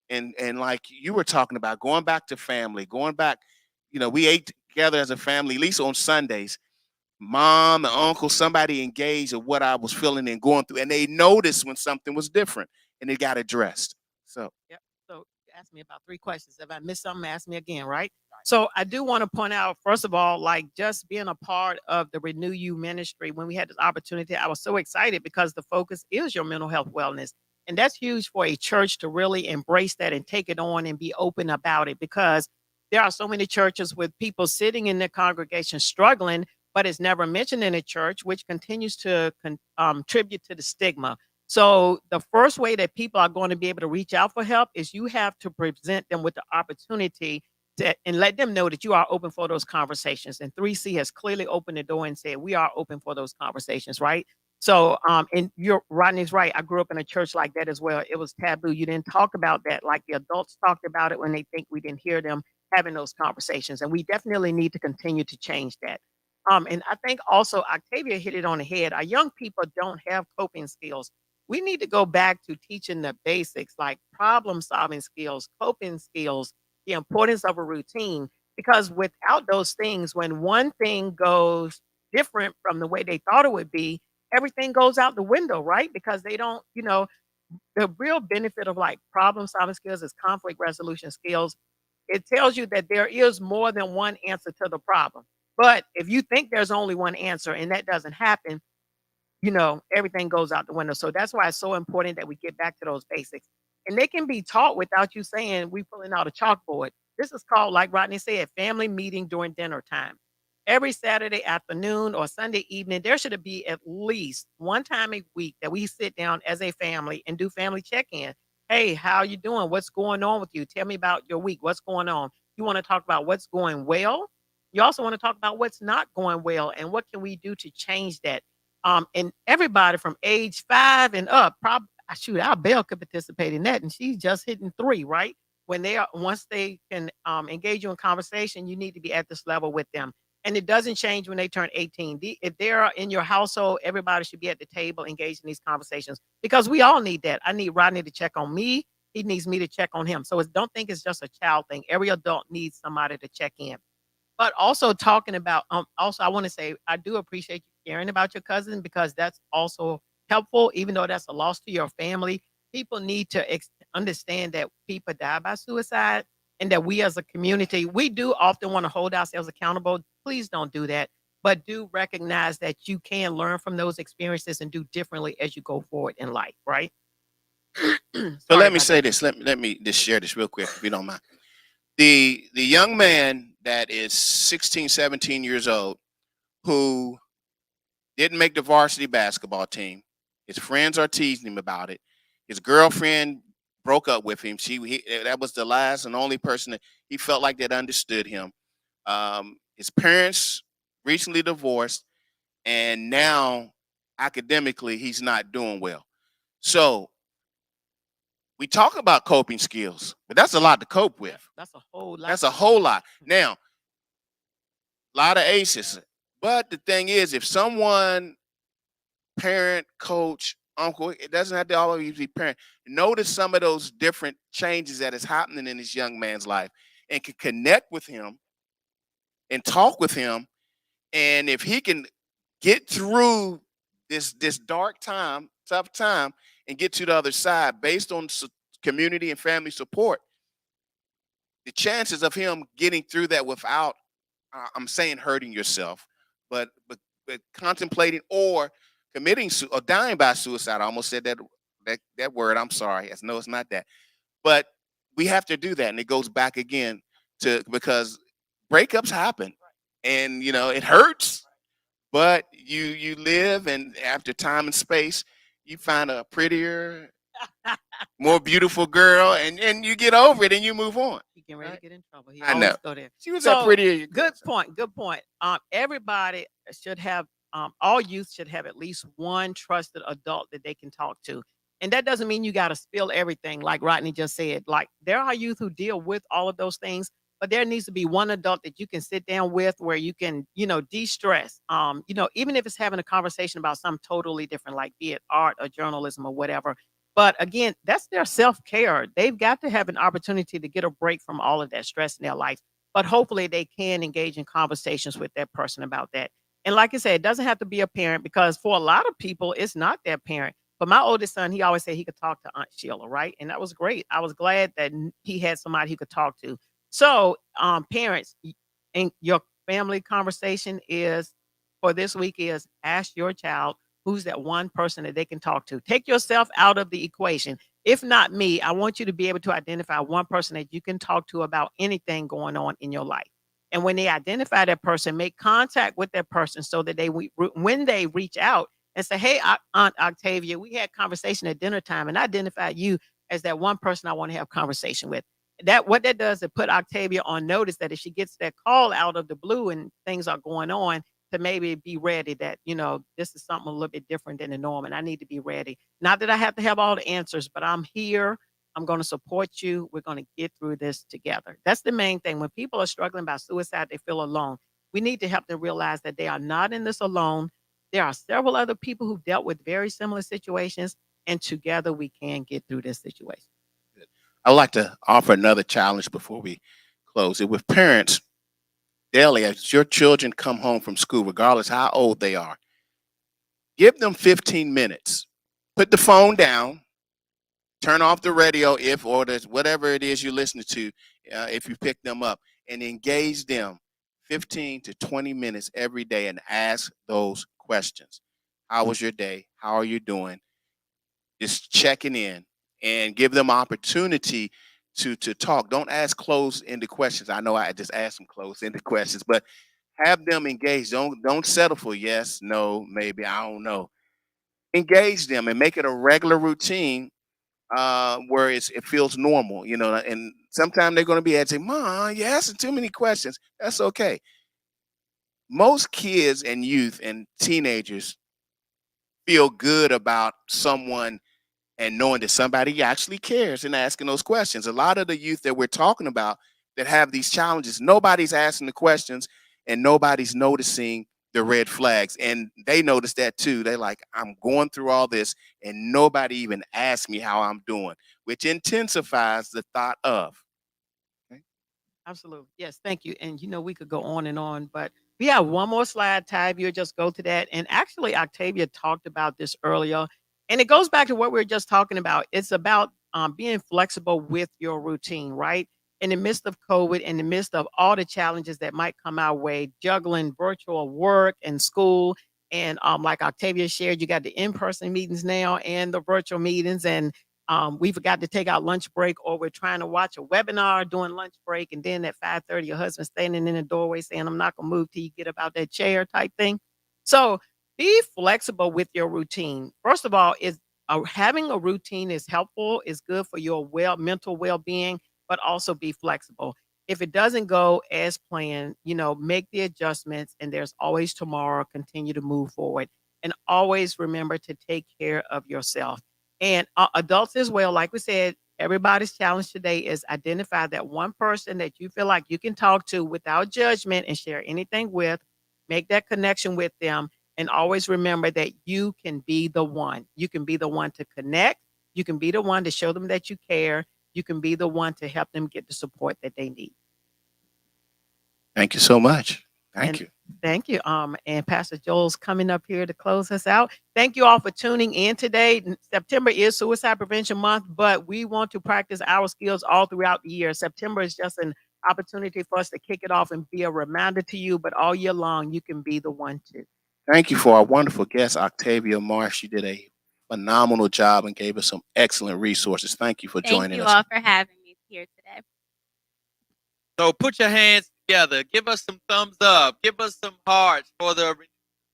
and like you were talking about, going back to family, going back, we ate together as a family, at least on Sundays. Mom and uncle, somebody engaged in what I was feeling and going through, and they noticed when something was different, and it got addressed. So Yep. So you asked me about 3 questions. If I missed something, ask me again, right? So I do want to point out, first of all, like just being a part of the Renew You ministry, when we had this opportunity, I was so excited because the focus is your mental health wellness. And that's huge for a church to really embrace that and take it on and be open about it, because there are so many churches with people sitting in their congregation struggling, but it's never mentioned in a church, which continues to contribute to the stigma. So the first way that people are going to be able to reach out for help is you have to present them with the opportunity and let them know that you are open for those conversations. And 3C has clearly opened the door and said we are open for those conversations, right? So, and you're Rodney's right. I grew up in a church like that as well. It was taboo. You didn't talk about that like the adults talked about it when they think we didn't hear them having those conversations. And we definitely need to continue to change that. And I think also Octavia hit it on the head. Our young people don't have coping skills. We need to go back to teaching the basics like problem solving skills, coping skills, the importance of a routine. Because without those things, when one thing goes different from the way they thought it would be, everything goes out the window, right? Because they don't, the real benefit of like problem solving skills is conflict resolution skills. It tells you that there is more than one answer to the problem. But if you think there's only one answer and that doesn't happen, everything goes out the window. So that's why it's so important that we get back to those basics. And they can be taught without you saying we pulling out a chalkboard. This is called, like Rodney said, family meeting during dinner time. Every Saturday afternoon or Sunday evening, there should be at least one time a week that we sit down as a family and do family check-in. Hey, how you doing? What's going on with you? Tell me about your week. What's going on? You want to talk about what's going well. You also want to talk about what's not going well and what can we do to change that. And everybody from age 5 and up, probably shoot, our Belle could participate in that, and she's just hitting 3, right? When they are once they can engage you in conversation, you need to be at this level with them. And it doesn't change when they turn 18. If they're in your household, everybody should be at the table engaged in these conversations because we all need that. I need Rodney to check on me. He needs me to check on him. So don't think it's just a child thing. Every adult needs somebody to check in. But also talking about, also I want to say I do appreciate you caring about your cousin because that's also helpful, even though that's a loss to your family. People need to understand that people die by suicide and that we as a community, we do often want to hold ourselves accountable. Please don't do that, but do recognize that you can learn from those experiences and do differently as you go forward in life, right? so Sorry let me about say that. this. Let me just share this real quick, if you don't mind. The young man that is 16, 17 years old, who didn't make the varsity basketball team. His friends are teasing him about it. His girlfriend broke up with him. That was the last and only person that he felt like that understood him. His parents recently divorced, and now academically he's not doing well. So we talk about coping skills, but that's a lot to cope with. That's a whole lot. That's a whole lot. Now, a lot of aces. But the thing is, if someone, parent, coach, uncle. It doesn't have to always be parent. Notice some of those different changes that is happening in this young man's life, and can connect with him and talk with him. And if he can get through this dark time, tough time, and get to the other side based on community and family support, the chances of him getting through that without, I'm saying hurting yourself, but contemplating or committing or dying by suicide. I almost said that word. I'm sorry. No, it's not that. But we have to do that, and it goes back again to because breakups happen, and it hurts. But you live, and after time and space, you find a prettier, more beautiful girl, and you get over it and you move on. He getting ready to get in trouble. He I always know. go there. She was that So prettier. good point. Good point. Everybody should have, all youth should have at least one trusted adult that they can talk to. And that doesn't mean you got to spill everything, like Rodney just said. Like there are youth who deal with all of those things, but there needs to be one adult that you can sit down with where you can, de-stress. Even if it's having a conversation about something totally different, like be it art or journalism or whatever. But again, that's their self-care. They've got to have an opportunity to get a break from all of that stress in their life. But hopefully they can engage in conversations with that person about that. And like I said, it doesn't have to be a parent because for a lot of people, it's not their parent. But my oldest son, he always said he could talk to Aunt Sheila, right? And that was great. I was glad that he had somebody he could talk to. So, parents, and your family conversation is for this week is ask your child who's that one person that they can talk to. Take yourself out of the equation. If not me, I want you to be able to identify one person that you can talk to about anything going on in your life. And when they identify that person, make contact with that person so that when they reach out and say, "Hey, Aunt Octavia, we had conversation at dinner time, and I identified you as that one person I want to have conversation with." What that does is put Octavia on notice that if she gets that call out of the blue and things are going on, to maybe be ready that, this is something a little bit different than the norm and I need to be ready. Not that I have to have all the answers, but I'm here. I'm going to support you. We're going to get through this together. That's the main thing. When people are struggling by suicide, they feel alone. We need to help them realize that they are not in this alone. There are several other people who dealt with very similar situations, and together we can get through this situation. I'd like to offer another challenge before we close it with parents. Daily, as your children come home from school, regardless how old they are, give them 15 minutes. Put the phone down, turn off the radio if or whatever it is you're listening to, if you pick them up, and engage them 15 to 20 minutes every day and ask those questions. How was your day? How are you doing? Just checking in and give them opportunity to talk. Don't ask closed-ended questions. I know I just asked some closed-ended questions, but have them engage. Don't settle for yes, no, maybe, I don't know. Engage them and make it a regular routine where it feels normal, and sometimes they're going to be asking, Mom, you're asking too many questions. That's okay. Most kids and youth and teenagers feel good about someone and knowing that somebody actually cares and asking those questions. A lot of the youth that we're talking about that have these challenges, nobody's asking the questions and nobody's noticing the red flags. And they notice that too. They're like, I'm going through all this and nobody even asked me how I'm doing, which intensifies the thought of. Okay. Absolutely. Yes, thank you. And we could go on and on, but we have one more slide, Ty. If you just go to that. And actually, Octavia talked about this earlier. And it goes back to what we were just talking about. It's about being flexible with your routine, right? In the midst of COVID, in the midst of all the challenges that might come our way, juggling virtual work and school. And like Octavia shared, you got the in-person meetings now and the virtual meetings. And we forgot to take our lunch break, or we're trying to watch a webinar during lunch break, and then at 5:30, your husband standing in the doorway saying, "I'm not gonna move till you get up out that chair," type thing. So be flexible with your routine. First of all, is having a routine is helpful, is good for your mental well-being, but also be flexible. If it doesn't go as planned, make the adjustments, and there's always tomorrow. Continue to move forward, and always remember to take care of yourself. And adults as well, like we said, everybody's challenge today is identify that one person that you feel like you can talk to without judgment and share anything with. Make that connection with them And always remember that you can be the one. You can be the one to connect. You can be the one to show them that you care. You can be the one to help them get the support that they need. Thank you so much. Thank And you. thank you. And Pastor Joel's coming up here to close us out. Thank you all for tuning in today. September is Suicide Prevention Month, but we want to practice our skills all throughout the year. September is just an opportunity for us to kick it off and be a reminder to you, but all year long, you can be the one too. Thank you for our wonderful guest, Octavia Marsh. You did a phenomenal job and gave us some excellent resources. Thank you for Thank joining you us. all for having me here today. So put your hands together. Give us some thumbs up. Give us some hearts for the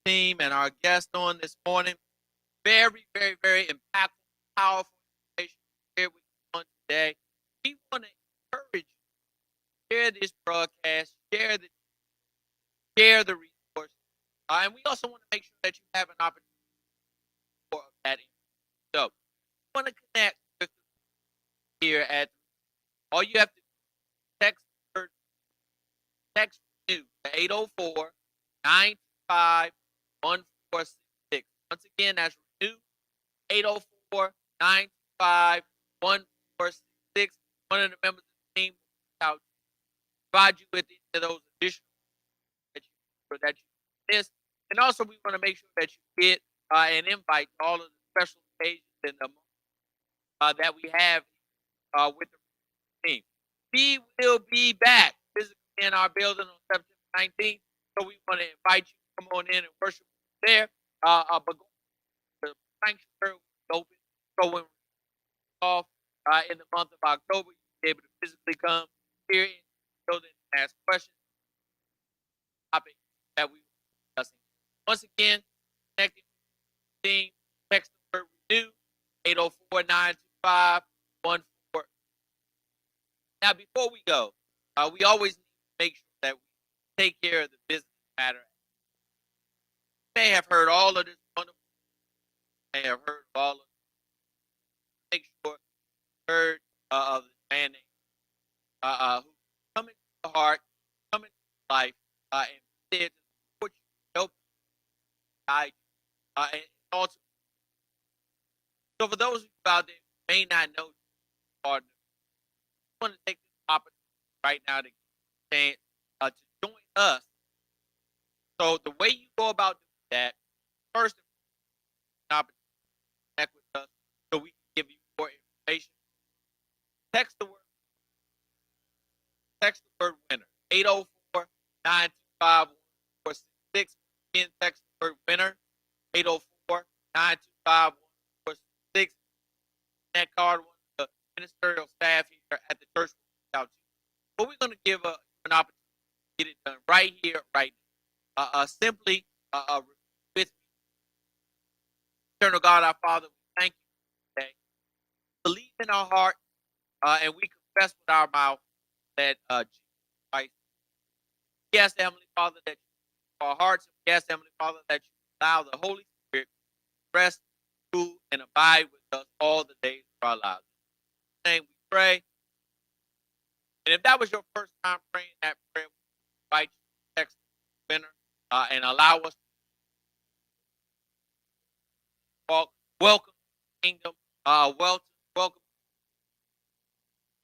team and our guest on this morning. Very, very, very impactful, powerful information here with you on today. We want to encourage you. Share this broadcast. Share the resource. And we also want to make sure that you have an opportunity for that. So we want to connect with here at all you have to text ReNew to 804-925-1466. Once again, that's ReNew 804-925-1466. One of the members of the team will provide you with each of those additional that you missed. And also, we want to make sure that you get an invite to all of the special occasions and the that we have with the team. We will be back physically in our building on September 19th, so we want to invite you to come on in and worship there. But the sanctuary will be open, so when we're off in the month of October, you'll be able to physically come here in the building and ask questions. Topic that we were discussing. Once again, connecting with the team, text the word ReNew 804-925-14. Now, before we go, we always need to make sure that we take care of the business matter. You may have heard all of this wonderful. You may have heard all of this. Make sure you heard of the man named who come into the heart, come into life, and there to support you, help you, guide you, and ultimately. So, for those of you out there who may not know partner, I want to take this opportunity right now to get a chance to join us. So the way you go about doing that, first, an opportunity to connect with us so we can give you more information. Text the word winner 804-925-1466. Again, text the word winner 804-925-1466. That card, one of the ministerial staff here at the church will reach out to you. But we're going to give an opportunity to get it done right here, right now. Simply with me. Eternal God, our Father, we thank you today. Believe in our heart, and we confess with our mouth that Jesus Christ. We ask, Heavenly Father, that you our hearts, and we ask, Heavenly Father, that you allow the Holy Spirit to rest, rule, and abide with us all the days of our lives. In Jesus' name we pray. And if that was your first time praying that prayer, we invite you to text winner and allow us to walk. Welcome to the kingdom. Welcome.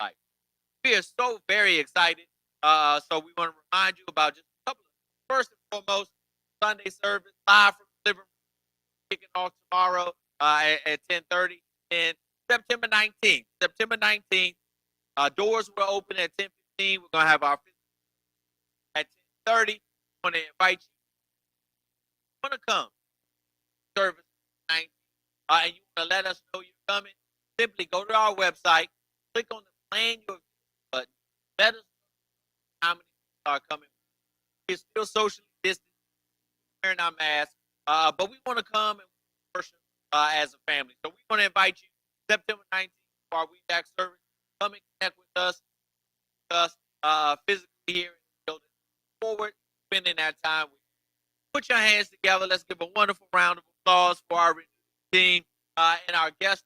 Life. We are so very excited. So we want to remind you about just a couple of things. First and foremost, Sunday service live from the living room, kicking off tomorrow at 10:30 and September 19th. Doors will open at 10:15. We're gonna have our at 10:30. I want to invite you. Want to come service 19, and you want to let us know you're coming? Simply go to our website, click on the plan your button. Let us know how many people are coming. We're still socially distant, wearing our masks, but we want to come and worship as a family. So we want to invite you September 19th for our week back service. Come and connect with us physically here in the building. Forward spending that time with you. Put your hands together. Let's give a wonderful round of applause for our team and our guests.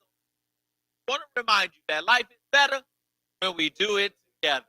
I want to remind you that life is better when we do it together.